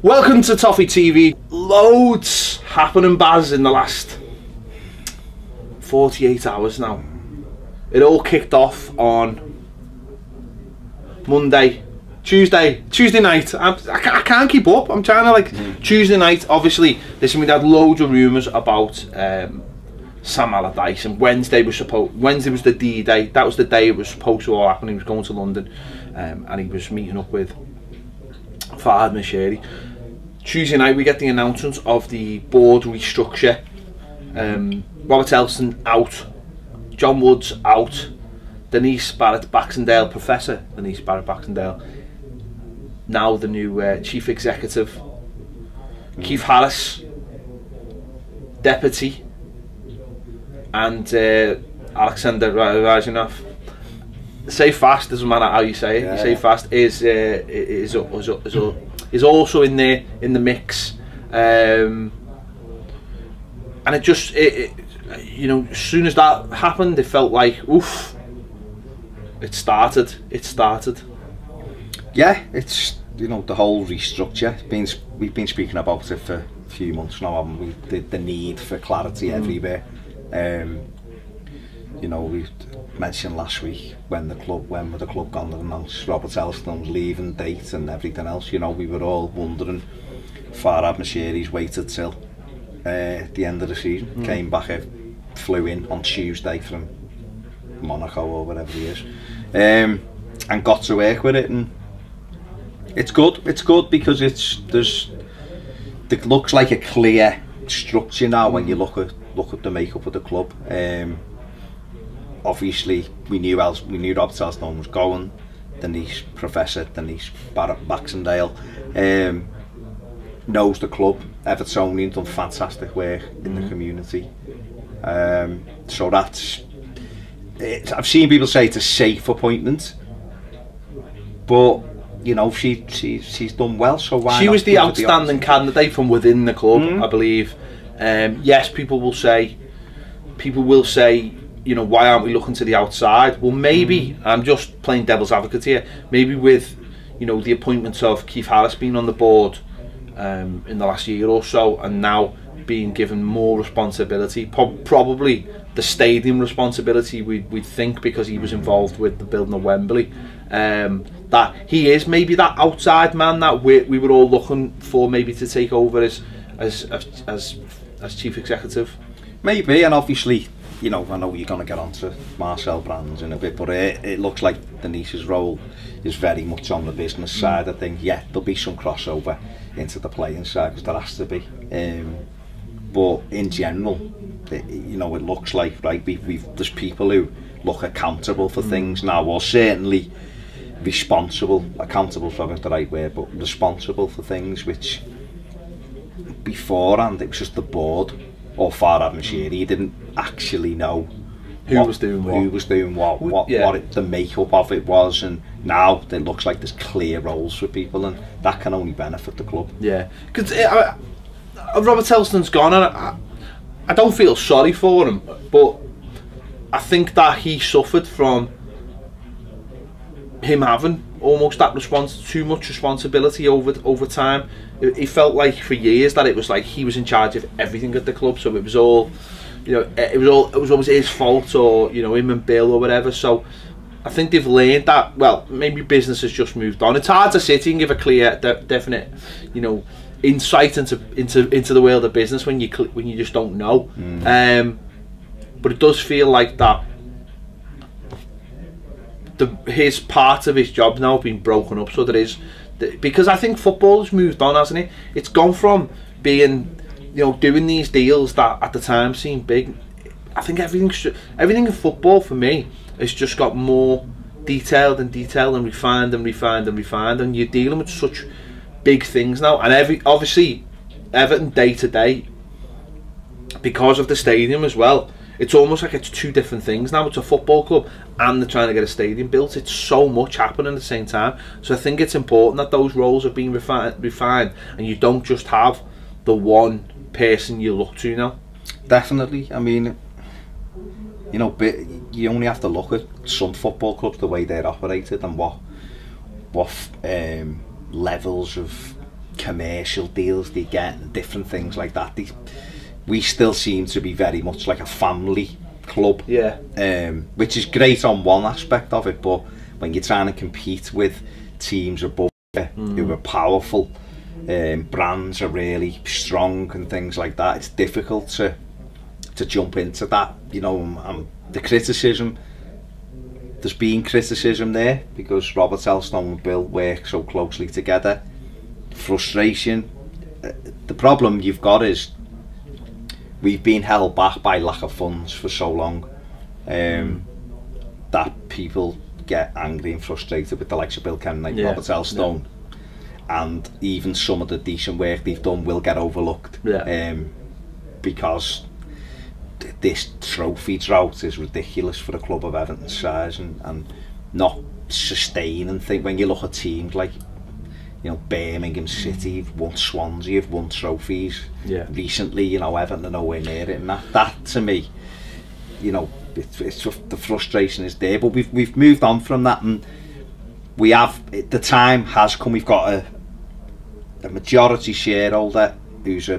Welcome to Toffee TV. Loads happening, Baz, in the last 48 hours now. It all kicked off on Tuesday night. I can't keep up. I'm trying to Tuesday night. Obviously, listen, we had loads of rumours about Sam Allardyce, and Wednesday was the D-Day. That was the day it was supposed to all happen. He was going to London, and he was meeting up with Farhad Moshiri. Tuesday night we get the announcement of the board restructure. Robert Elston out, John Woods out, Denise Barrett-Baxendale, Professor Denise Barrett-Baxendale, now the new Chief Executive. Keith Harris, Deputy, and Alexander Rajanov. Say fast, doesn't matter how you say it. You say fast is also in there in the mix, and it just you know, as soon as that happened, it felt like oof. It started. Yeah, it's, you know, the whole restructure. We've been speaking about it for a few months now, haven't we? The need for clarity everywhere. You know, we mentioned last week when the club gone to announce Robert Elston's leaving date and everything else. You know, we were all wondering. Farhad Moshiri's waited till the end of the season. Came back, flew in on Tuesday from Monaco or wherever he is, and got to work with it, and it's good. It's good because it looks like a clear structure now when you look at the makeup of the club. Obviously, we knew Robert Elston was going. Professor Denise Barrett-Baxendale knows the club. Evertonian, done fantastic work in the community. So I've seen people say it's a safe appointment, but you know, she's done well. So why she not was the outstanding candidate from within the club, I believe. Yes, people will say, you know, why aren't we looking to the outside? Well, maybe, I'm just playing devil's advocate here, maybe with, you know, the appointment of Keith Harris being on the board in the last year or so, and now being given more responsibility, probably the stadium responsibility, we'd think, because he was involved with the building of Wembley, that he is maybe that outside man that we were all looking for, maybe to take over as chief executive. Maybe, and obviously, you know, I know you're going to get onto Marcel Brands in a bit, but it looks like Denise's role is very much on the business side of things. Yeah, there'll be some crossover into the playing side, because there has to be. But in general, you know, it looks like, right, there's people who look accountable for things now, or certainly responsible. Accountable is probably not the right word, but responsible for things, which beforehand it was just the board or Farhad Moshiri. He didn't actually know who was doing what the makeup of it was, and now it looks like there's clear roles for people, and that can only benefit the club. Yeah, because Robert Elston's gone, and I don't feel sorry for him, but I think that he suffered from him having almost that too much responsibility over time. It felt like for years that it was like he was in charge of everything at the club, so it was all, you know, it was always his fault, or, you know, him and Bill or whatever. So I think they've learned that, well, maybe business has just moved on. It's hard to sit and give a clear, definite, you know, insight into the world of business when you just don't know. But it does feel like that his part of his job now been broken up, so there is, because I think football has moved on, hasn't it? It's gone from being, you know, doing these deals that at the time seemed big. I think everything in football for me has just got more detailed and refined, and you're dealing with such big things now. And obviously Everton day to day, because of the stadium as well, it's almost like it's two different things now. It's a football club and they're trying to get a stadium built. It's so much happening at the same time. So I think it's important that those roles have been refined, and you don't just have the one person you look to now. Definitely. I mean, you know, you only have to look at some football clubs, the way they're operated, and what levels of commercial deals they get and different things like that. We still seem to be very much like a family club, which is great on one aspect of it, but when you're trying to compete with teams above you who are powerful, brands are really strong and things like that, it's difficult to jump into that. You know, the criticism, there's been criticism there because Robert Elstone and Bill work so closely together. Frustration. The problem you've got is we've been held back by lack of funds for so long, that people get angry and frustrated with the likes of Bill Kennan, like Robert Elstone, and even some of the decent work they've done will get overlooked, because this trophy drought is ridiculous for a club of Everton's size, and not sustaining. Think when you look at teams like, you know, Birmingham City have won, Swansea have won trophies recently, you know, Everton are nowhere near it, and that to me, you know, it's just, the frustration is there, but we've moved on from that, and we have, the time has come. We've got a majority shareholder who's a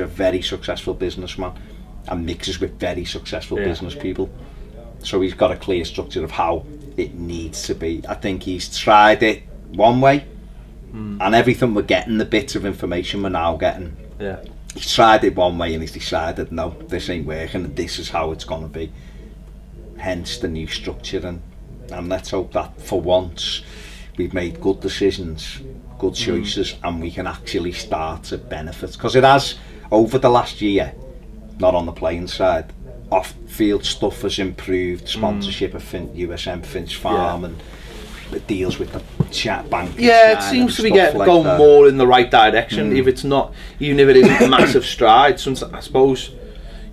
very successful businessman and mixes with very successful business people, so he's got a clear structure of how it needs to be. I think he's tried it one way, and everything we're getting, the bits of information we're now getting, he's tried it one way and he's decided, no, this ain't working and this is how it's going to be, hence the new structure. And let's hope that for once we've made good decisions, good choices, and we can actually start to benefit, because it has over the last year, not on the playing side, off-field stuff has improved, sponsorship of USM Finch Farm, and it deals with the chat bank. It seems to be going more in the right direction. If it's not, even if it isn't massive strides, sometimes, I suppose,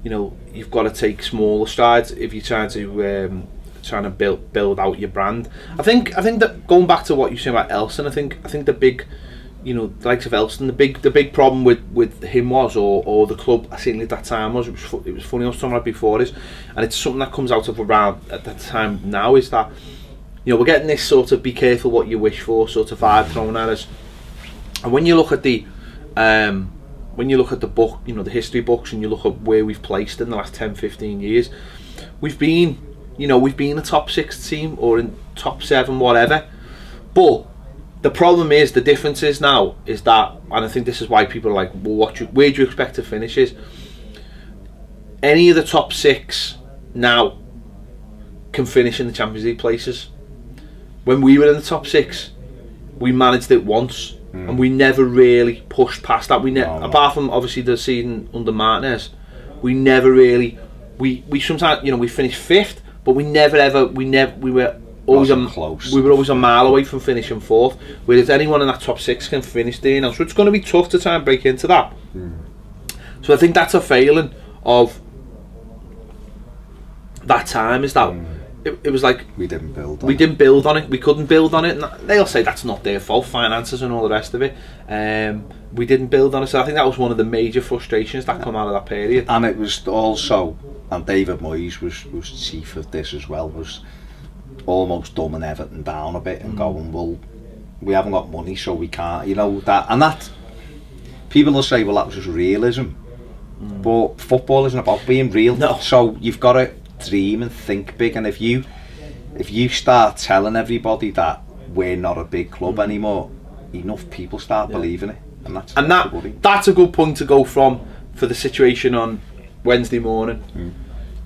you know, you've got to take smaller strides if you're trying to build out your brand. I think that, going back to what you said about Elston, I think the big, you know, the likes of Elston, the big problem with him was, or the club certainly at that time was, it was funny I was talking about before, is, and it's something that comes out of around at that time now, is that, you know, we're getting this sort of be careful what you wish for sort of vibe thrown at us. And when you look at the book, you know, the history books, and you look at where we've placed in the last 10-15 years, we've been a top 6 team or in top 7, whatever. But the problem is, the difference is now is that, and I think this is why people are like, well, where do you expect to finish? Is any of the top 6 now can finish in the Champions League places. When we were in the top 6, we managed it once, and we never really pushed past that. Apart from obviously the season under Martinez, we never really, we sometimes, you know, we finished 5th, but we were always a mile away from finishing 4th. Whereas anyone in that top 6 can finish there now, so it's going to be tough to try and break into that. So I think that's a failing of that time, is that it was like we didn't build on it. We couldn't build on it, and they'll say that's not their fault, finances and all the rest of it. We didn't build on it, so I think that was one of the major frustrations that come out of that period. And it was also, and David Moyes was chief of this as well, was almost dumbing Everton down a bit and going, well, we haven't got money, so we can't, you know, that people will say, well, that was just realism, but football isn't about being real. No. So you've got to dream and think big, and if you start telling everybody that we're not a big club anymore, enough people start believing it, and that's a good point to go from for the situation on Wednesday morning.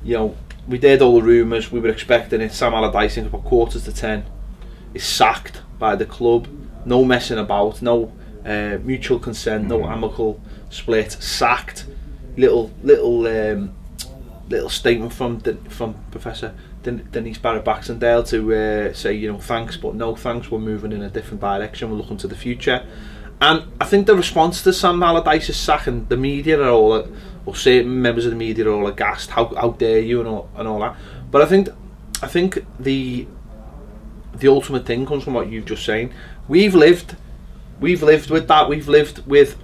You know, we did all the rumours, we were expecting it. Sam Allardyce, about 9:45 is sacked by the club, no messing about, no mutual consent, no amicable split, sacked. Little statement from Professor Denise Barrett-Baxendale to say, you know, thanks but no thanks, we're moving in a different direction, we're looking to the future. And I think the response to Sam Allardyce's sack, and the media are all, or certain members of the media are all aghast, how dare you, and all that. But I think the ultimate thing comes from what you've just saying. We've lived with that. We've lived with,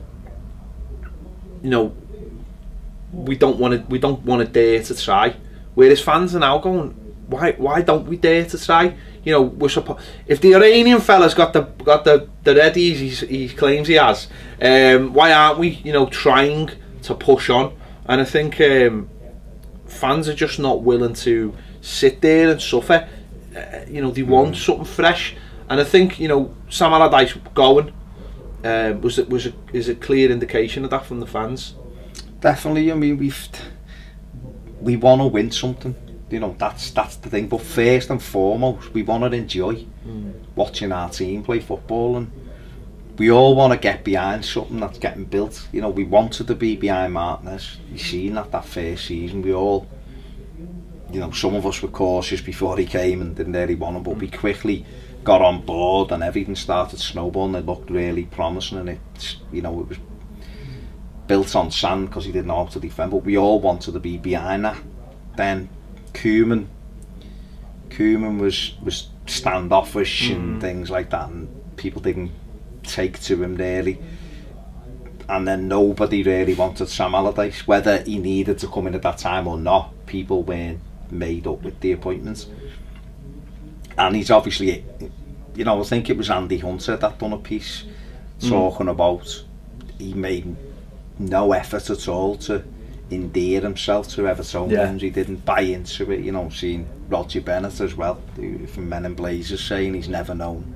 you know, we don't want to dare to try. Whereas fans are now going, why don't we dare to try? you know, if the Iranian fella's got the readies he claims he has, why aren't we, you know, trying to push on? And I think fans are just not willing to sit there and suffer. You know, they want something fresh, and I think, you know, Sam Allardyce going is a clear indication of that from the fans. Definitely. I mean, we want to win something. You know, that's the thing. But first and foremost, we want to enjoy watching our team play football, and we all want to get behind something that's getting built. You know, we wanted to be behind Martinez. You seen that first season. We all, you know, some of us were cautious before he came and didn't really want him, but we quickly got on board and everything started snowballing. It looked really promising, and it's, you know, it was built on sand because he didn't know how to defend, but we all wanted to be behind that. Then Koeman was standoffish and things like that, and people didn't take to him really, and then nobody really wanted Sam Allardyce, whether he needed to come in at that time or not. People weren't made up with the appointments, and he's obviously, you know, I think it was Andy Hunter that done a piece talking about he made no effort at all to endear himself to Evertonians. He didn't buy into it. You know, seeing Roger Bennett as well from Men in Blazers saying he's never known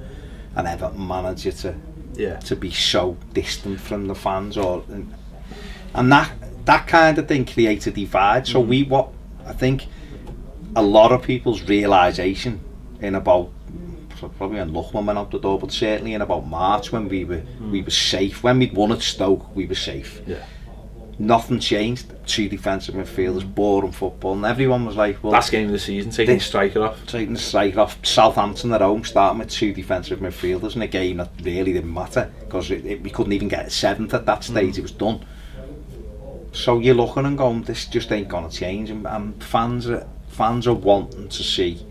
an Everton manager to be so distant from the fans, and that kind of thing creates a divide. So I think a lot of people's realisation in about, probably when Luckman went out the door, but certainly in about March, when we were safe, when we'd won at Stoke, we were safe. Nothing changed. Two defensive midfielders, boring football, and everyone was like, well, last game of the season, taking the striker off. Southampton at home, starting with two defensive midfielders in a game that really didn't matter because we couldn't even get a seventh at that stage. It was done. So you're looking and going, this just ain't gonna change, and fans are wanting to see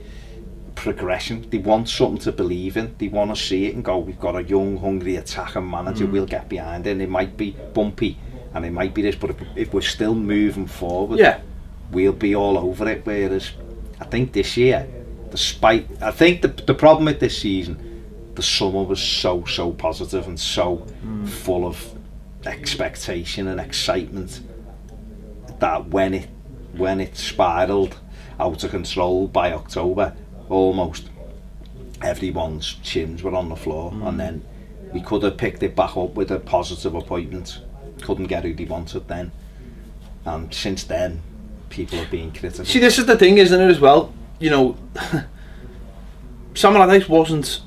progression. They want something to believe in. They want to see it and go, we've got a young, hungry attacking manager, we'll get behind it. And it might be bumpy and it might be this, but if we're still moving forward, we'll be all over it. Whereas I think this year, I think the problem with this season, the summer was so positive and so full of expectation and excitement that when it spiraled out of control by October, almost everyone's chins were on the floor, and then we could have picked it back up with a positive appointment. Couldn't get who they wanted then, and since then people have been critical. See, this is the thing, isn't it, as well? You know, Sam Allardyce wasn't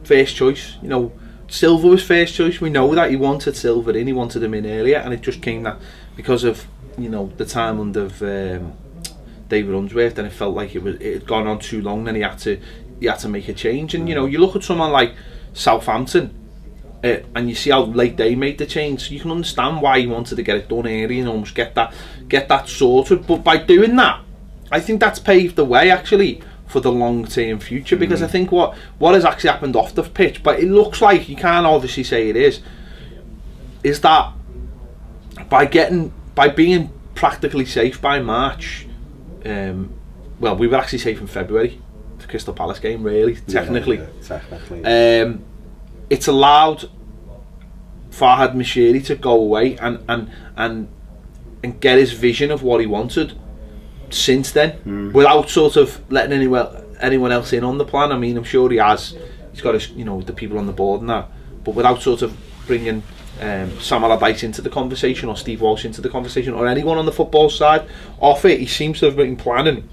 first choice. You know, Silva was first choice. We know that he wanted Silva in. He wanted him in earlier, and it just came that because of, you know, the time under David Unsworth, then it felt like it had gone on too long. Then he had to make a change. And you know, you look at someone like Southampton, and you see how late they made the change. You can understand why he wanted to get it done early and almost get that sorted. But by doing that, I think that's paved the way actually for the long-term future, because I think what has actually happened off the pitch, but it looks like, you can't obviously say it is that by being practically safe by March, well, we were actually safe in February, the Crystal Palace game, really, technically. Technically. It's allowed Farhad Moshiri to go away and get his vision of what he wanted since then, without sort of letting anyone else in on the plan. I mean, I'm sure he has. He's got his, you know, the people on the board and that, but without sort of bringing Sam Allardyce into the conversation, or Steve Walsh into the conversation, or anyone on the football side off it. He seems to have been planning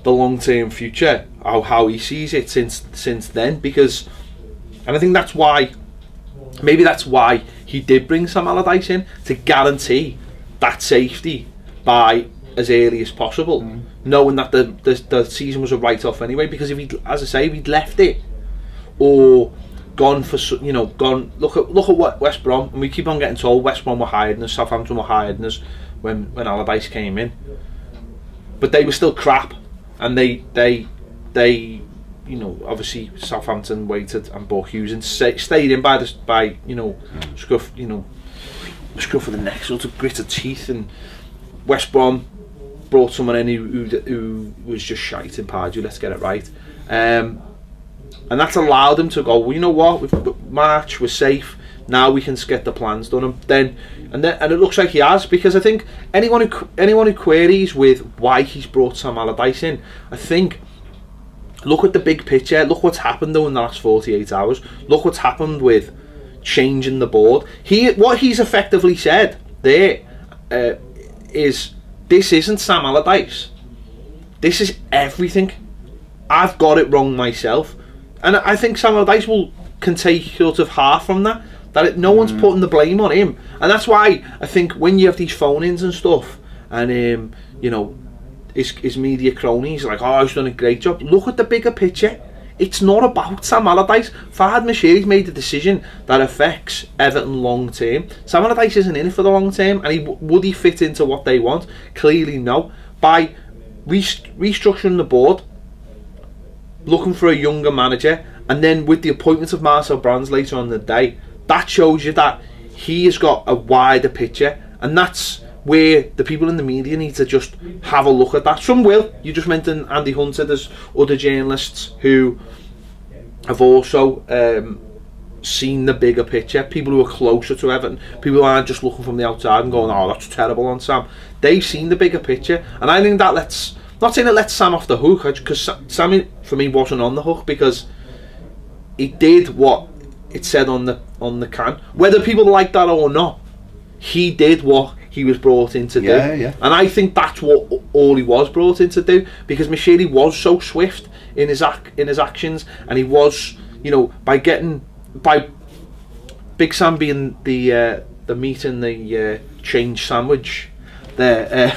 the long-term future, how he sees it since then, because, and I think that's why, maybe that's why he did bring Sam Allardyce in, to guarantee that safety by as early as possible, knowing that the season was a write-off anyway. Because if he, as I say, if he'd left it or gone for, you know, look at what West Brom, and we keep on getting told West Brom were hiding us, Southampton were hiding us when Allardyce came in, but they were still crap, and they you know, obviously Southampton waited and bought Hughes and stayed in by you know, scruff of the neck, sort of gritted teeth. And West Brom brought someone in who was just shite in Pardew, let's get it right. And that's allowed him to go, well, you know what, we've March, we're safe, now we can get the plans done. And it looks like he has, because I think anyone who queries with why he's brought Sam Allardyce in, I think, look at the big picture, look what's happened though in the last 48 hours, look what's happened with changing the board. What he's effectively said there is, this isn't Sam Allardyce, this is everything. I've got it wrong myself. And I think Sam Allardyce can take sort of half from that, no one's putting the blame on him. And that's why I think when you have these phone-ins and stuff, and you know, his media cronies are like, oh, he's done a great job. Look at the bigger picture. It's not about Sam Allardyce. Farhad Moshiri's made a decision that affects Everton long term. Sam Allardyce isn't in it for the long term, and would he fit into what they want? Clearly no. By restructuring the board, looking for a younger manager, and then with the appointment of Marcel Brands later on in the day, that shows you that he has got a wider picture, and that's where the people in the media need to just have a look at that. Some will. You just mentioned Andy Hunter. There's other journalists who have also seen the bigger picture. People who are closer to Everton, people who aren't just looking from the outside and going, oh, that's terrible on Sam. They've seen the bigger picture, and I think that lets, not saying it lets Sam off the hook, because Sam for me wasn't on the hook, because he did what it said on the can. Whether people like that or not, he did what he was brought in to do. And I think that's what all he was brought in to do, because Moshiri was so swift in his actions, and he was, you know, by Big Sam being the meat and the change sandwich there.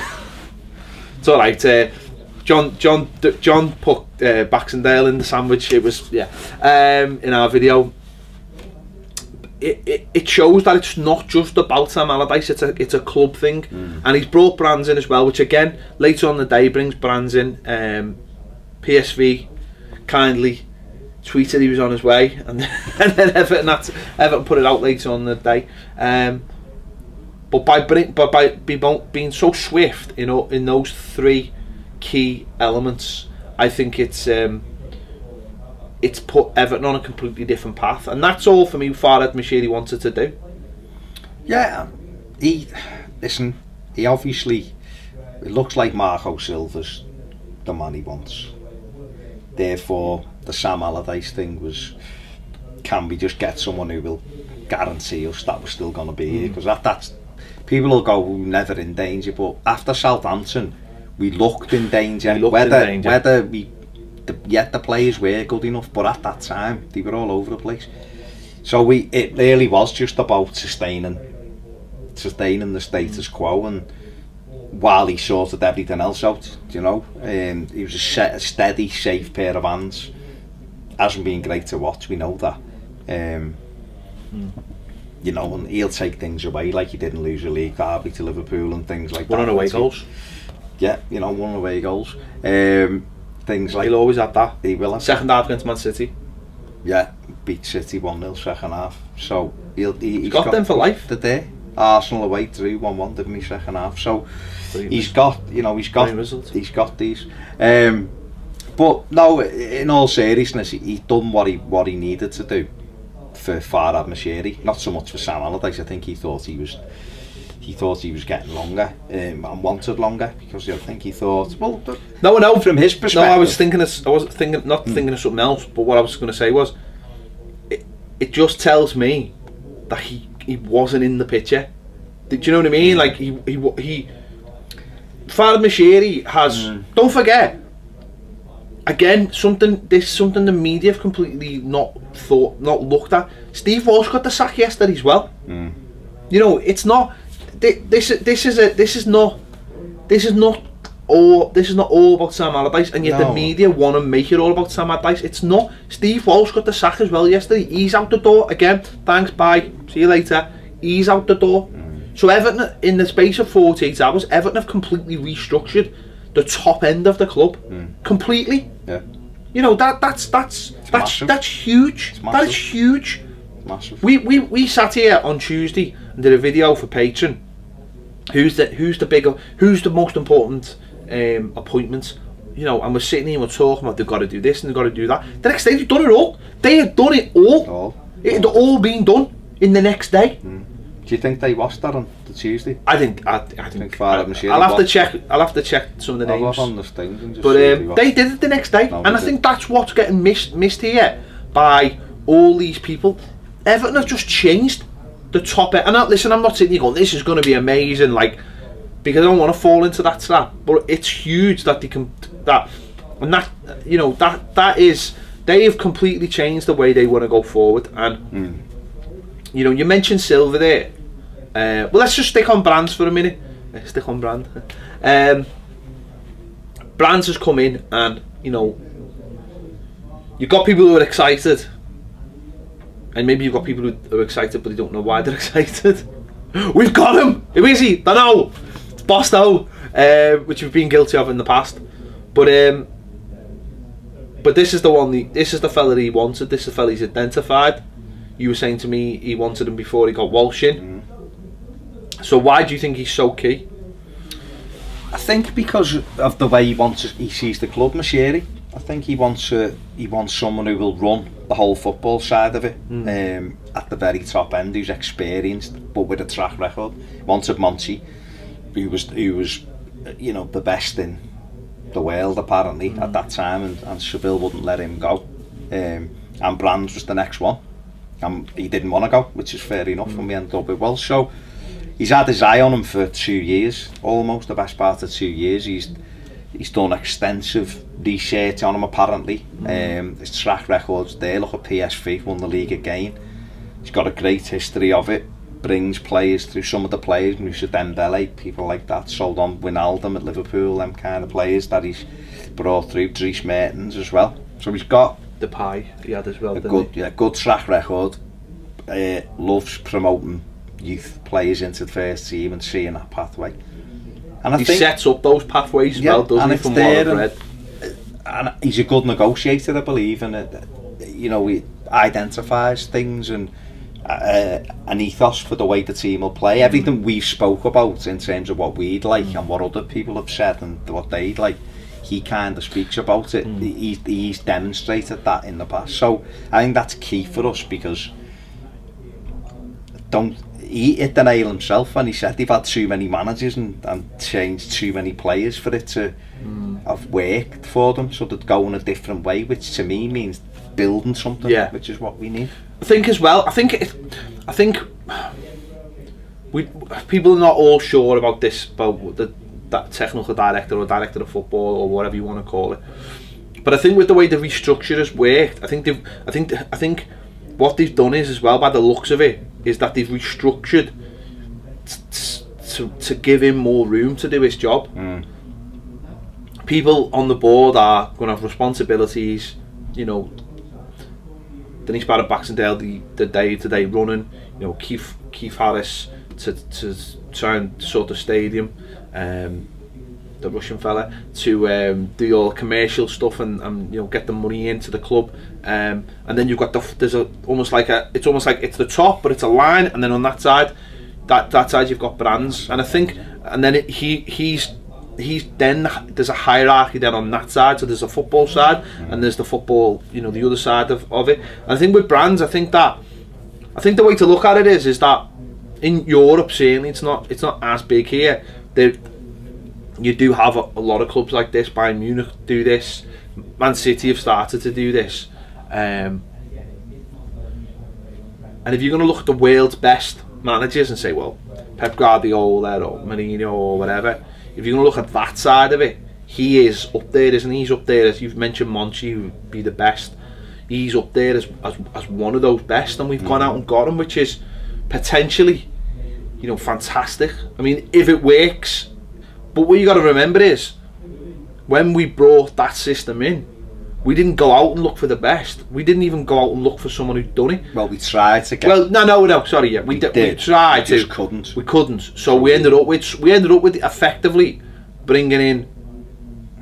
It's all right. John put Baxendale in the sandwich. It was, in our video. It shows that it's not just about Sam Allardyce, it's a club thing. And he's brought Brands in as well, which again later on in the day brings Brands in. PSV kindly tweeted he was on his way, and then Everton put it out later on in the day. But by being so swift, you know, in those three key elements, I think it's put Everton on a completely different path, and that's all for me Farhad Moshiri wanted to do. Yeah, he obviously, it looks like Marco Silva's the man he wants. Therefore, the Sam Allardyce thing was, can we just get someone who will guarantee us that we're still going to be here? Because that's, people will go, we're never in danger, but after Southampton, we looked in danger. Whether the players were good enough, but at that time they were all over the place. So it really was just about sustaining the status quo, and while he sorted everything else out, you know, he was a steady, safe pair of hands. Hasn't been great to watch, we know that. You know, and he'll take things away, like he didn't lose a league derby to Liverpool and things like that. One away goals. Yeah, you know, one away goals. Things like, he'll always have that. He will have second half against Man City. Yeah, beat City 1-0 second half. So he's got them for life. Today, Arsenal away 3-1, didn't he, second half? So he's got these. But no, in all seriousness, he's done what he needed to do for Farhad Moshiri. Not so much for Sam Allardyce. I think he thought he was getting longer, and wanted longer, because I think he thought, well, no, from his perspective. No, I wasn't thinking of something else. But what I was going to say was, it just tells me that he wasn't in the picture. Do you know what I mean? Like he Farhad Moshiri has. Don't forget. Again, something the media have completely not looked at. Steve Walsh got the sack yesterday as well. You know, it's not. This is not all about Sam Allardyce, and yet the media want to make it all about Sam Allardyce. It's not. Steve Walsh got the sack as well yesterday. He's out the door again. Thanks, bye. See you later. He's out the door. So Everton, in the space of 48 hours, Everton have completely restructured the top end of the club. Completely. Yeah. You know, that's huge. That is huge. Massive. We sat here on Tuesday and did a video for Patreon. Who's the most important appointments, you know, and we're sitting here and we're talking about they've got to do this and they've got to do that. The next day they've done it all. They had done it all. It had all been done in the next day. Do you think they watched that on the Tuesday? I think I'll have to check. I'll have to check some of the names. On the things and just but they did it the next day, and I think that's what's getting missed here by all these people. Everton have just changed the top end. And listen, I'm not sitting here going, this is going to be amazing, like, because I don't want to fall into that trap. But it's huge that they can you know, that is, they have completely changed the way they want to go forward. And you know, you mentioned Silva there. Well, let's just stick on Brands for a minute. Stick on Brand. Brands has come in, and you know, you've got people who are excited, and maybe you've got people who are excited but they don't know why they're excited. We've got him! Who is he? Don't know. It's Bosto, which we've been guilty of in the past. But this is the one. This is the fella that he wanted. This is the fella he's identified. You were saying to me he wanted him before he got Walsh in. So why do you think he's so key? I think because of the way he sees the club, Mashiri. I think he wants someone who will run the whole football side of it at the very top end, who's experienced but with a track record. He wanted Monty, who was you know, the best in the world apparently at that time, and Seville wouldn't let him go. And Brands was the next one. He didn't want to go, which is fair enough, and we ended up with Welsh. So he's had his eye on him for 2 years, almost the best part of 2 years. He's done extensive research on him apparently. His track record's there. Look at PSV, won the league again. He's got a great history of it. Brings players through, some of the players, Moussa Dembele, people like that. Sold on Wijnaldum at Liverpool, them kind of players that he's brought through. Dries Mertens as well. So he's got the pie he had as well. Good track record. Loves promoting youth players into the first team and seeing that pathway. And I think he sets up those pathways as well, doesn't he? From what I've read. And he's a good negotiator, I believe, and you know, he identifies things and an ethos for the way the team will play. Everything we've spoke about in terms of what we'd like and what other people have said and what they'd like, he kind of speaks about it. He's demonstrated that in the past. So I think that's key for us, because he hit the nail himself when he said they've had too many managers and changed too many players for it to have worked for them, so they'd go in a different way, which to me means building something, which is what we need. I think as well, I think people are not all sure about this, about that technical director or director of football or whatever you want to call it. But I think with the way the restructure has worked, I think what they've done is, as well, by the looks of it, is that they've restructured to give him more room to do his job. People on the board are going to have responsibilities, you know. Denise Barrett Baxendale, the day-to-day running, you know, Keith Harris to try and sort the stadium, the Russian fella, to do all the commercial stuff and you know, get the money into the club, and then you've got it's almost like it's the top, but it's a line, and then on that side you've got Brands, and I think, and then he's then, there's a hierarchy then on that side. So there's a football side and there's the football, you know, the other side of it. And I think with Brands, I think the way to look at it is that in Europe, certainly it's not as big here. You do have a lot of clubs like this. Bayern Munich do this, Man City have started to do this, and if you're going to look at the world's best managers and say, well, Pep Guardiola or Mourinho or whatever, if you're going to look at that side of it, he is up there, isn't he? He's up there, as you've mentioned, Monchi, who would be the best. He's up there as one of those best, and we've gone out and got him, which is potentially, you know, fantastic. I mean, if it works. But what you got to remember is, when we brought that system in, we didn't go out and look for the best. We didn't even go out and look for someone who'd done it. Well, we tried to get. Well, no. Sorry, yeah, we tried to. Just couldn't. We couldn't. So we ended up with effectively bringing in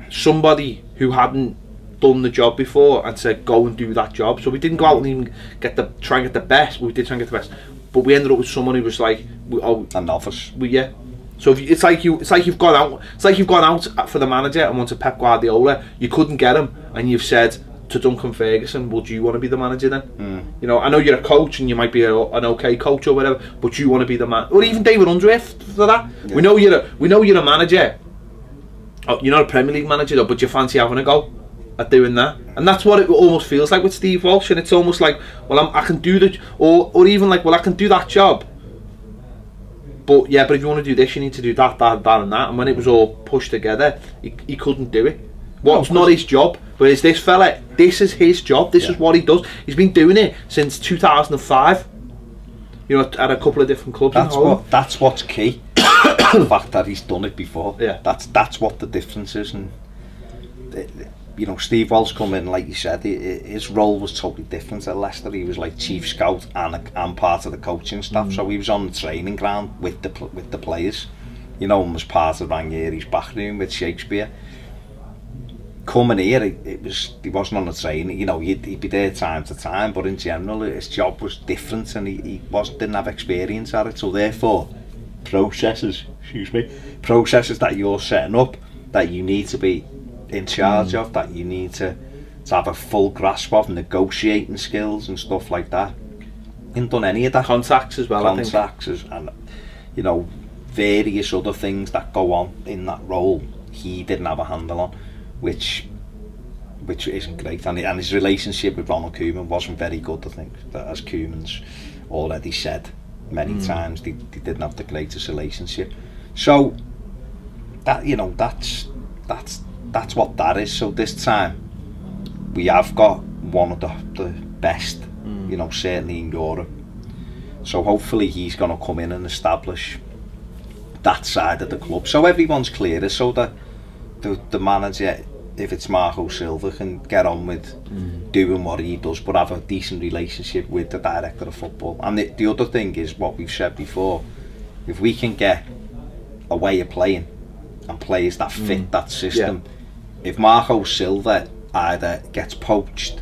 somebody who hadn't done the job before and said, go and do that job. So we didn't go out and even try and get the best. We did try and get the best, but we ended up with someone who was like, a novice. So if it's like you've gone out for the manager and wanted Pep Guardiola, you couldn't get him, and you've said to Duncan Ferguson, "Would you want to be the manager then?" You know, I know you're a coach and you might be an okay coach or whatever, but you want to be the man. Or even David Unsworth for that. Yeah. We know you're a manager. Oh, you're not a Premier League manager though, but you fancy having a go at doing that, and that's what it almost feels like with Steve Walsh. And it's almost like, well, I can do the, or even like, well, I can do that job. But yeah, but if you want to do this, you need to do that, and that. And when it was all pushed together, he couldn't do it. What's not his job? Whereas this fella, this is his job. This is what he does. He's been doing it since 2005. You know, at a couple of different clubs. That's what's key. The fact that he's done it before. Yeah. That's what the difference is. And you know, Steve Walsh come in, like you said, his role was totally different at Leicester. He was like chief scout and part of the coaching staff. So he was on the training ground with the players. You know, and was part of Ranieri's back room with Shakespeare. Coming here, he wasn't on the training. You know, he'd be there time to time, but in general, his job was different, and he didn't have experience at it. So therefore, processes that you're setting up, that you need to be in charge of, that you need to have a full grasp of, negotiating skills and stuff like that. He hadn't done any of that. Contacts as well. Contacts and you know, various other things that go on in that role. He didn't have a handle on, which isn't great. And his relationship with Ronald Koeman wasn't very good. I think that, as Koeman's already said many times, they didn't have the greatest relationship. So that, you know, that's what that is. So this time we have got one of the best, you know, certainly in Europe. So hopefully he's going to come in and establish that side of the club, so everyone's clear, so that the manager, if it's Marco Silva, can get on with doing what he does, but have a decent relationship with the director of football. And the other thing is what we've said before: if we can get a way of playing and players that fit that system, if Marco Silva either gets poached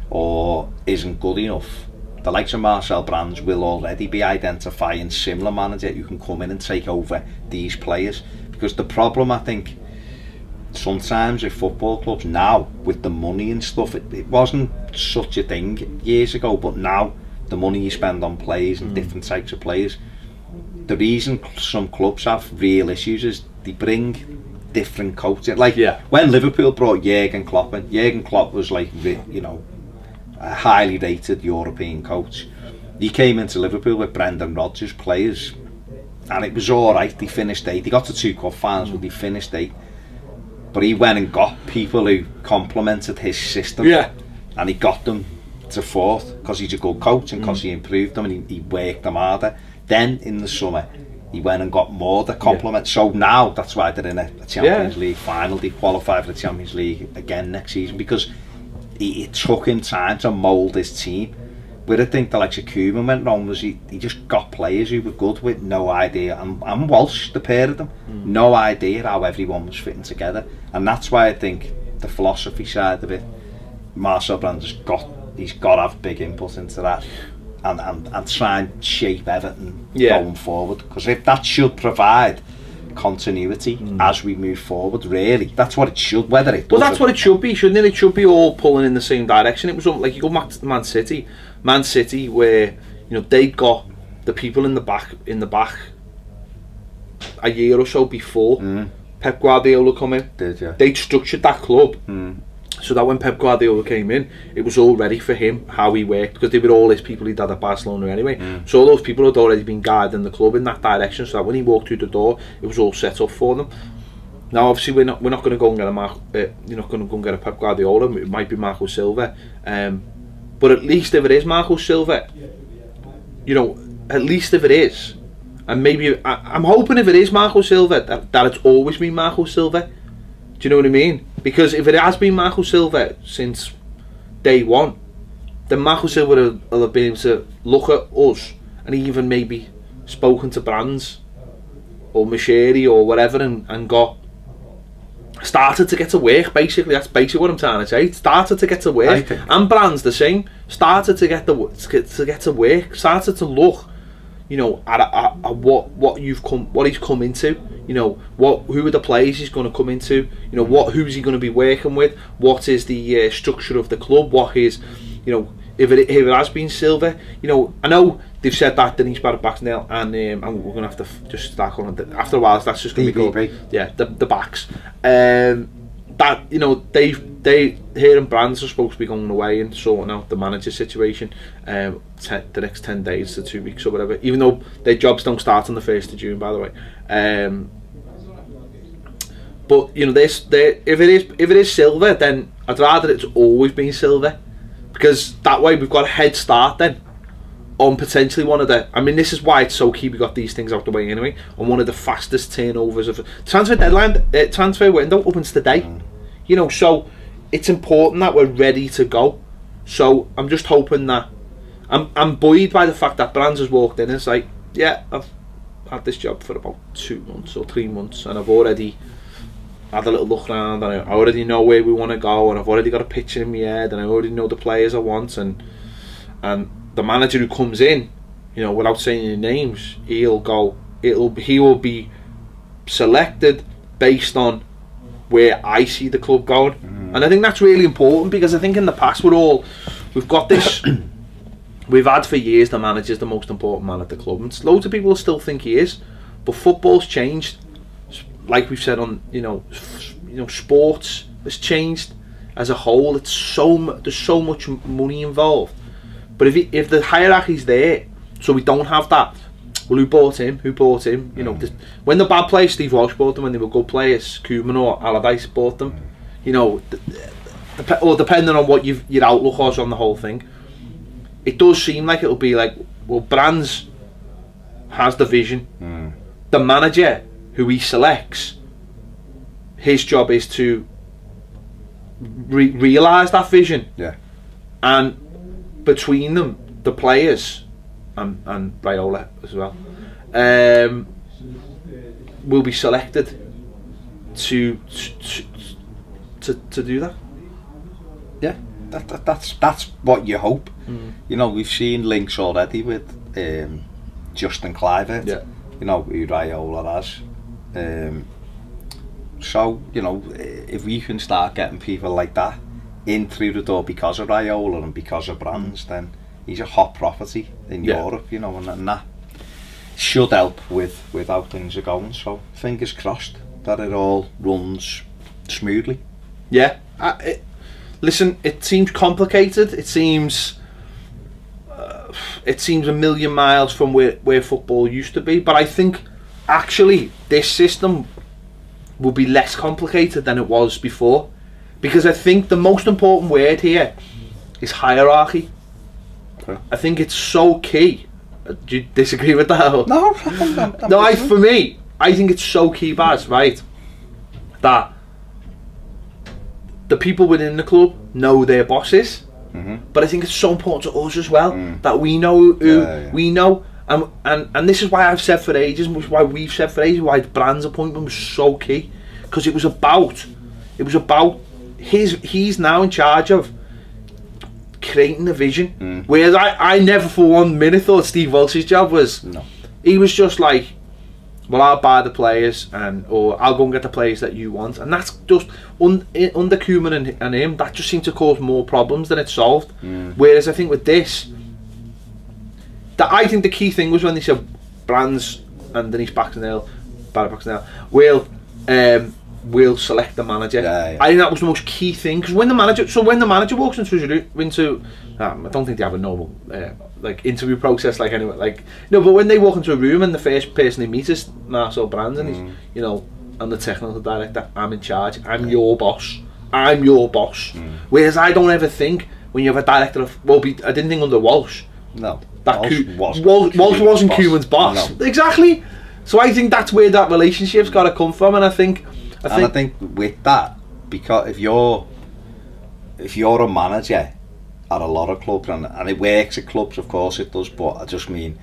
or isn't good enough, the likes of Marcel Brands will already be identifying similar managers who can come in and take over these players. Because the problem, I think, sometimes with football clubs now, with the money and stuff, it wasn't such a thing years ago, but now the money you spend on players and different types of players, the reason some clubs have real issues is they bring different coaches. Like when Liverpool brought Jurgen Klopp in, Jurgen Klopp was like, you know, a highly rated European coach. He came into Liverpool with Brendan Rodgers players, and it was alright. They finished 8th. They got to 2 cup finals, but they finished 8th. But he went and got people who complemented his system, and he got them to 4th because he's a good coach and because he improved them and he worked them harder. Then in the summer he went and got more to complement. So now that's why they're in a Champions League final. They qualify for the Champions League again next season, because it took him time to mould his team. Where I think the likes of Koeman went wrong was he just got players who were good with no idea, and Walsh, the pair of them, no idea how everyone was fitting together. And that's why I think the philosophy side of it, Marcel Brands he's got to have big input into that, and try and shape Everton going forward, because if that should provide continuity as we move forward, really, that's what it should. Whether it does, well, that's what it should be, shouldn't it? It should be all pulling in the same direction. It was like, you go back to Man City, where, you know, they got the people in the back a year or so before Pep Guardiola come in. They structured that club so that when Pep Guardiola came in, it was all ready for him, how he worked, because they were all his people he'd had at Barcelona anyway. So all those people had already been guiding the club in that direction, so that when he walked through the door, it was all set up for them. Now, obviously, we're not going to go and get you're not going to go and get a Pep Guardiola. It might be Marco Silva, but at least if it is Marco Silva, you know, at least if it is, and maybe I'm hoping if it is Marco Silva that it's always been Marco Silva. Do you know what I mean? Because if it has been Marco Silva since day one, then Marco Silva will have been able to look at us and even maybe spoken to Brands or Macheri or whatever and started to get to work. Basically, that's basically what I'm trying to say. Started to get to work, and Brands the same. Started to get to work. Started to look, you know, at what he's come into. You know, who are the players he's going to come into? You know, who's he going to be working with? What is the structure of the club? What is, you know, if it has been Silva, you know, I know they've said that Denise Barrett now, and we're going to have to just start calling it, after a while that's just going to be called, yeah, the backs. That, you know, they here and Brands are supposed to be going away and sorting out the manager situation the next 10 days to 2 weeks or whatever, even though their jobs don't start on the 1st of June, by the way. But you know, if it is Silva, then I'd rather it's always been Silva, because that way we've got a head start then on potentially one of the, I mean, this is why it's so key we got these things out the way anyway, on one of the fastest turnovers of transfer deadline, transfer window opens today. You know, so it's important that we're ready to go. So I'm just hoping that I'm buoyed by the fact that Brands has walked in and it's like, yeah, I've had this job for about 2 months or 3 months, and I've already had a little look around, and I already know where we want to go, and I've already got a picture in my head, and I already know the players I want, and the manager who comes in, you know, without saying any names, he will be selected based on where I see the club going. And I think that's really important, because I think in the past we've got this we've had for years the manager's the most important man at the club, and loads of people still think he is, but football's changed, like we've said on, you know, sports has changed as a whole. There's so much money involved, but if the hierarchy's there, so we don't have that, well, who bought him, you know, when the bad players, Steve Walsh bought them. When they were good players, Koeman or Allardyce bought them, you know, or depending on what your outlook was on the whole thing, it does seem like it'll be like, well, Brands has the vision, the manager who he selects, his job is to realise that vision, and between them, the players and Raiola as well, will be selected to do that. Yeah, that's what you hope. You know, we've seen links already with Justin Kluivert, you know, who Raiola has. So, you know, if we can start getting people like that in through the door because of Raiola and because of Brands, then he's a hot property in Europe, you know, and that should help with how things are going. So fingers crossed that it all runs smoothly. Yeah, listen, it seems complicated. It seems a million miles from where football used to be. But I think actually this system will be less complicated than it was before, because I think the most important word here is hierarchy. Okay. I think it's so key. Do you disagree with that? No, no. For me, I think it's so key, Baz, right, that the people within the club know their bosses, but I think it's so important to us as well that we know who we know, and this is why I've said for ages, and why we've said for ages, why the Brands appointment was so key, because it was about he's now in charge of creating the vision, whereas I never for 1 minute thought Steve Walsh's job was, he was just like, well, I'll buy the players, or I'll go and get the players that you want, and that's just under Koeman and him, that just seemed to cause more problems than it solved. Whereas I think with this, I think the key thing was when they said Brands and Denise Barrett will select the manager. I think that was the most key thing, because when the manager walks into I don't think they have a normal like interview process like anyway, like no, but when they walk into a room and the first person they meet is Marcel Brands, and he's, you know, I'm the technical director, I'm in charge, I'm your boss, whereas I don't ever think when you have a director of, I didn't think under Walsh, Walsh wasn't Koeman's boss, exactly. So I think that's where that relationship's got to come from, and I think with that, because if you're a manager at a lot of clubs, and it works at clubs, of course it does, but I just mean,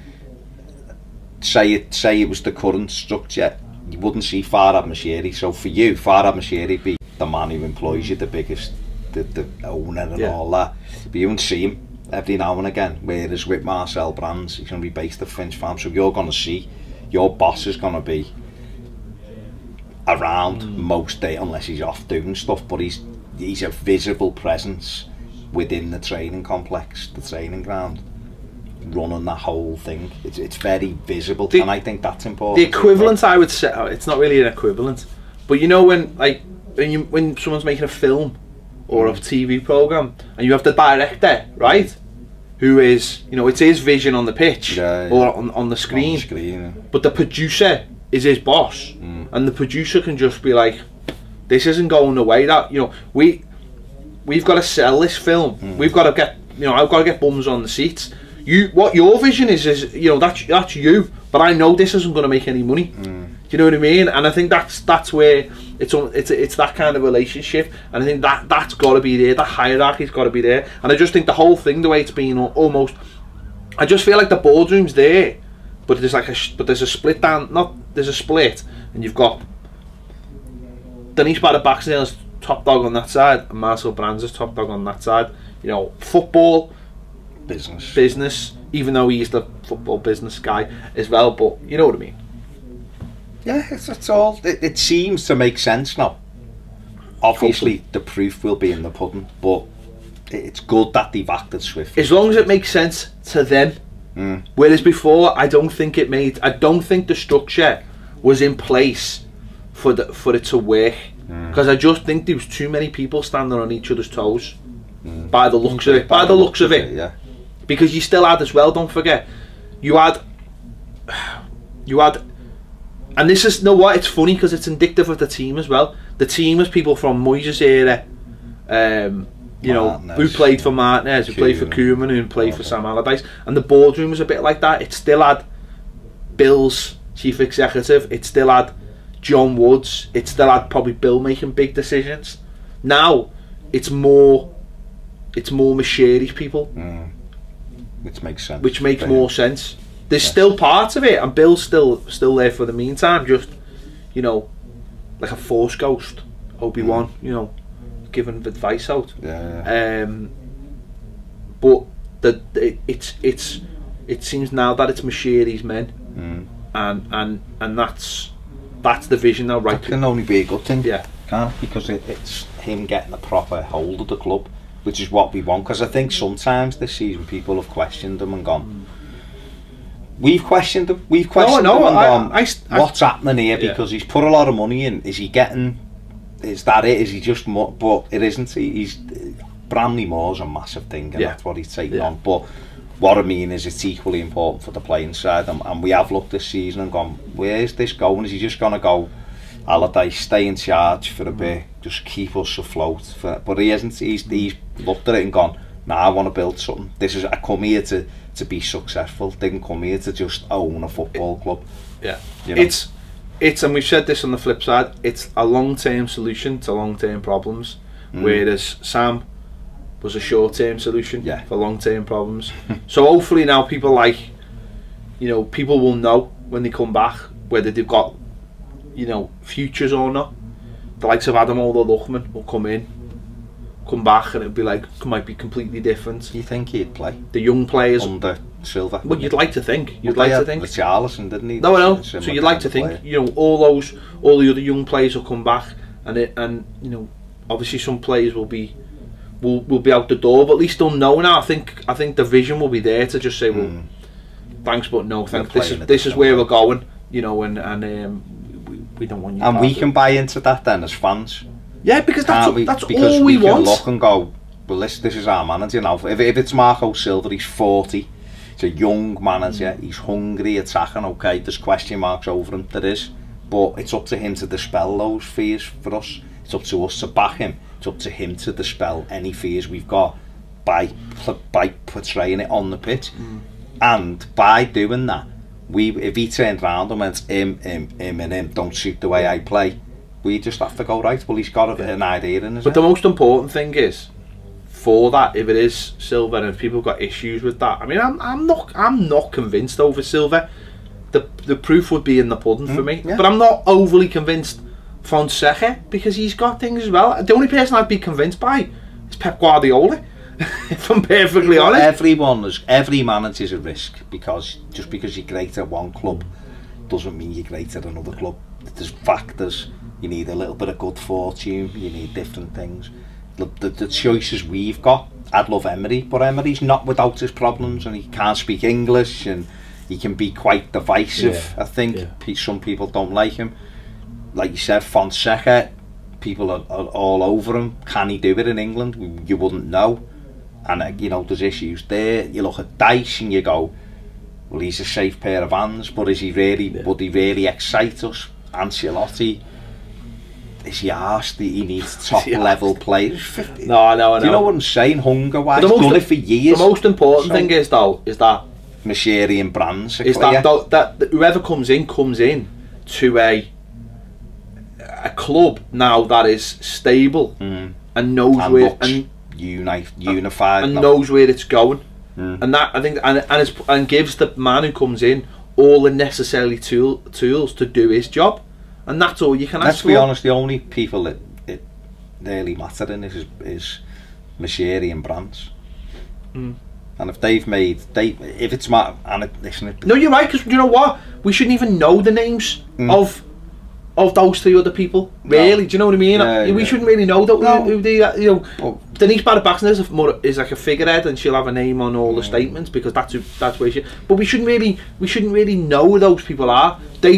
say it was the current structure, you wouldn't see Farhad Moshiri. So for you, Farhad Moshiri be the man who employs you, the biggest, the owner and all that, but you wouldn't see him. every now and again, whereas with Marcel Brands, he's going to be based at Finch Farm, so you're going to see your boss is going to be around most day, unless he's off doing stuff, but he's a visible presence within the training complex, the training ground, running that whole thing. It's very visible, and I think that's important. The equivalent, I would say, it's not really an equivalent, but you know, when someone's making a film or a TV program, and you have the director, right, who is, you know, it's his vision on the pitch or on the screen, but the producer is his boss, and the producer can just be like, this isn't going away, that, you know, we've got to sell this film, we've got to get, you know, I've got to get bums on the seats. What your vision is, you know, that's you, but I know this isn't going to make any money. Do you know what I mean? And I think that's where it's that kind of relationship, and I think that's got to be there. That hierarchy's got to be there, and I just think the whole thing, the way it's been, almost, I just feel like the boardroom's there, but there's like there's a split down. There's a split, and you've got Denise Barrett-Baxendale's top dog on that side, and Marcel Brands is top dog on that side. You know, football. Business, even though he's the football business guy as well, but you know what I mean. Yeah, it's all. It seems to make sense now. Obviously, the proof will be in the pudding, but it's good that they've acted swiftly. As long as it makes sense to them. Whereas before, I don't think the structure was in place for it to work, because I just think there was too many people standing on each other's toes. By the looks of it. By the looks of it. Yeah. Because you still had as well, don't forget, you had, and this is, you know what, it's funny because it's indicative of the team as well. The team is people from Moyes' era, you know, who played for Martinez, who played for Koeman, who played for Sam Allardyce, and the boardroom was a bit like that. It still had Bill's chief executive, it still had John Woods, it still had probably Bill making big decisions. Now, it's more Mashiri's people. Which makes sense. Which makes more sense. There's still parts of it, and Bill's still there for the meantime, just, you know, like a force ghost, Obi-Wan, you know, giving advice out. But it seems now that it's Mashiri's men, and that's the vision now, right? That can only be a good thing, can't it? Because it's him getting a proper hold of the club, which is what we want. Because I think sometimes this season people have questioned him and gone, we've questioned him and gone, what's happening here? Because he's put a lot of money in. Is that it? Is he just more? But it isn't. He's Bramley Moore's a massive thing, and that's what he's taking on. But what I mean is, it's equally important for the playing side, and we have looked this season and gone, where's this going? Is he just going to go, Allardyce, stay in charge for a bit, just keep us afloat? But he isn't. He's looked at it and gone, nah, I want to build something. I come here to be successful. Didn't come here to just own a football club. You know? It's and we've said this on the flip side, it's a long-term solution to long-term problems, whereas Sam was a short-term solution for long-term problems. So hopefully now people people will know when they come back whether they've got, you know, futures or not. The likes of Adam Oldham will come back, and it'll be like, it might be completely different. You think he'd play? The young players under Silva? Well, you'd like to think. You'd like to think. Richarlison, didn't he? No, I know. So you'd like to think, you know, all the other young players will come back, and you know, obviously some players will be out the door, but at least they'll know now. I think the vision will be there to just say, well, thanks, but no thanks. This is where we're going, you know, and we don't want you. And we can buy into that then as fans. Yeah, because that's all we want. We can look and go, well, this is our manager now. If it's Marco Silva, he's 40. He's a young manager. He's hungry, attacking. Okay, there's question marks over him. There is, but it's up to him to dispel those fears for us. It's up to us to back him. It's up to him to dispel any fears we've got by portraying it on the pitch. And by doing that, if he turned around and went, him don't suit the way I play, we just have to go, right, well, he's got an idea in his head. But the most important thing is, for that, if it is Silva and if people have got issues with that, I mean, I'm not convinced over Silva. The proof would be in the pudding for me. But I'm not overly convinced Fonseca, because he's got things as well. The only person I'd be convinced by is Pep Guardiola. If I'm perfectly honest. Every manager's a risk, because just because you're great at one club doesn't mean you're great at another club. There's factors. You need a little bit of good fortune. You need different things. The choices we've got. I'd love Emery, but Emery's not without his problems, and he can't speak English, and he can be quite divisive. I think some people don't like him. Like you said, Fonseca, people are all over him. Can he do it in England? You wouldn't know. And you know, there's issues there. You look at Dice and you go, well, he's a safe pair of hands, but is he really? Would he really excite us? Ancelotti, is he arsed that he needs top level players? No, I know. Do you know what I'm saying? Hunger wise, done it for years. The most important thing is that Macheri and Brands is that whoever comes in to a club now that is stable and knows where unified and knows where it's going, and that I think and gives the man who comes in all the necessary tools to do his job, and that's all you can ask for. Let's be honest, the only people that it really matter in is Macheri and Brands. And if they've made, if it's my, and listen, no, you're right, because you know what, we shouldn't even know the names of those three other people, really. Do you know what I mean? We shouldn't really know that who they, you know. Denise Barrett-Baxter is like a figurehead, and she'll have a name on all the statements because that's where she. But we shouldn't really know who those people are. They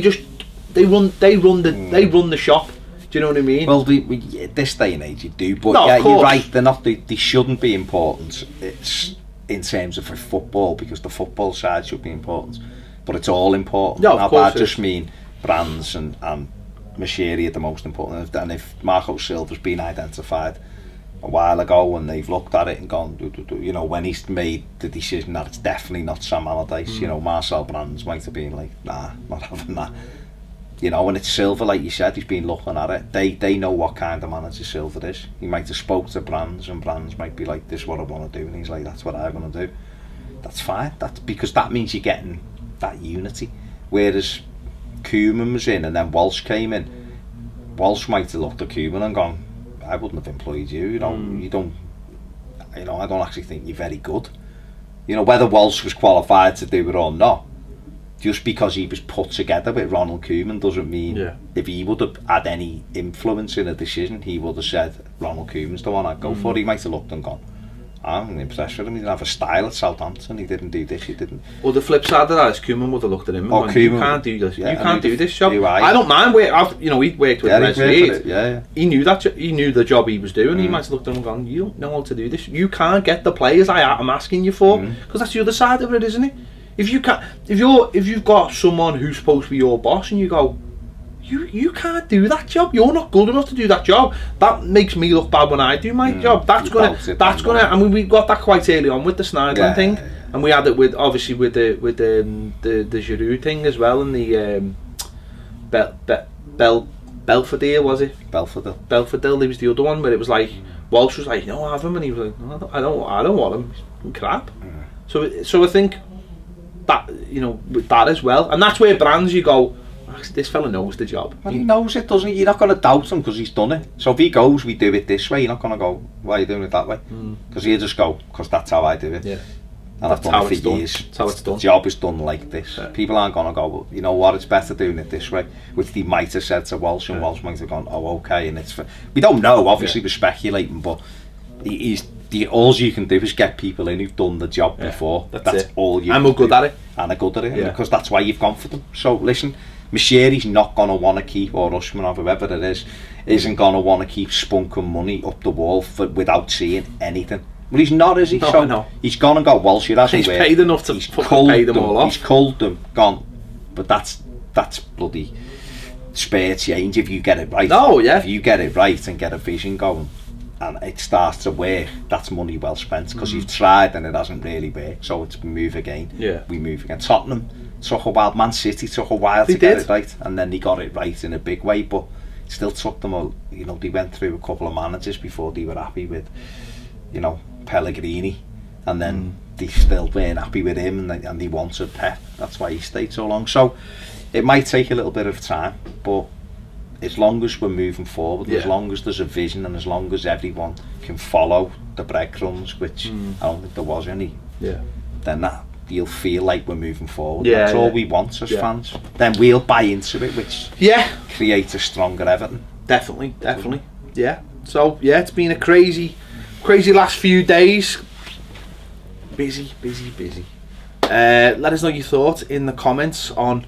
run the shop. Do you know what I mean? Well, this day and age you do, but no, you're right. They're not. They shouldn't be important. It's in terms of football, because the football side should be important, but it's all important. Yeah, of course. I just mean Brands and Macheri are the most important, and if Marco Silva's been identified a while ago and they've looked at it and gone, you know, when he's made the decision that it's definitely not Sam Allardyce, you know, Marcel Brands might have been like, nah, not having that, you know. And it's Silva, like you said, he's been looking at it. They know what kind of manager Silva is. He might have spoke to Brands, and Brands might be like, this is what I want to do, and he's like, that's what I want to do. That's fine. That's because that means you're getting that unity. Whereas Koeman was in and then Walsh came in, Walsh might have looked at Koeman and gone, I wouldn't have employed you, you know. I don't actually think you're very good. You know, whether Walsh was qualified to do it or not, just because he was put together with Ronald Koeman doesn't mean if he would have had any influence in a decision, he would have said Ronald Koeman's the one I'd go for. He might have looked and gone, I'm impressed with him. He didn't have a style at Southampton. He didn't do this. He didn't. Well, the flip side of that is Koeman would have looked at him and gone, you can't do this. Yeah, you can't do this job. Right. I don't mind. You know, he worked with Leslie. Yeah. He knew that. He knew the job he was doing. He might have looked at him and gone, you don't know how to do this. You can't get the players I'm asking you for, because that's the other side of it, isn't it? If you can't, if you've got someone who's supposed to be your boss and you go, you can't do that job. You're not good enough to do that job. That makes me look bad when I do my job. That's gonna. I mean, we got that quite early on with the Snyderland thing, and we had it with obviously with the Giroud thing as well, and the Belfodil, was it? Belfodil. He was the other one where it was like Walsh was like, no, have him, and he was like, no, I don't want him. He's crap. So I think that, you know, with that as well, and that's where Brands, you go, this fella knows the job. Well, he knows it, doesn't he? You're not going to doubt him because he's done it. So if he goes, we do it this way, you're not going to go, why are you doing it that way? Because he'll just go, because that's how I do it. Yeah. And I've done it for years. That's how it's done. The job is done like this. Yeah. People aren't going to go, well, you know what, it's better doing it this way, which they might have said to Walsh, and Walsh might have gone, oh, okay. And it's we don't know, obviously we're speculating, but all you can do is get people in who've done the job before. That's all you can do. And we're good at it. And are good at it, because that's why you've gone for them. So listen, Macheri's not going to want to keep, or Usman or whoever it is, isn't going to want to keep spunking money up the wall without seeing anything. Well, he's not, is he? No. He's gone and got Walsh. He's paid enough to pay them all off. He's culled them, gone. But that's bloody spare change if you get it right. Oh, yeah. If you get it right and get a vision going, and it starts to work, that's money well spent, because you've tried and it hasn't really worked. So it's move again. Yeah. We move again. Tottenham took a while. Man City took a while to get it right, and then they got it right in a big way. But it still took them they went through a couple of managers before they were happy with, Pellegrini, and then they still weren't happy with him, and they wanted Pep. That's why he stayed so long. So it might take a little bit of time, but as long as we're moving forward, as long as there's a vision, and as long as everyone can follow the breadcrumbs, which I don't think there was any, then that you'll feel like we're moving forward. That's all we want as fans. Then we'll buy into it, which creates a stronger Everton. Definitely. Yeah. So it's been a crazy last few days. Busy. Let us know your thoughts in the comments on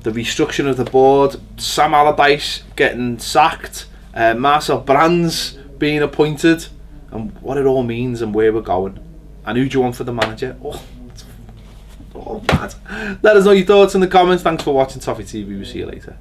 the restructuring of the board, Sam Allardyce getting sacked, Marcel Brands being appointed, and what it all means and where we're going. And who do you want for the manager? Oh, bad. Let us know your thoughts in the comments. Thanks for watching Toffee TV. We'll see you later.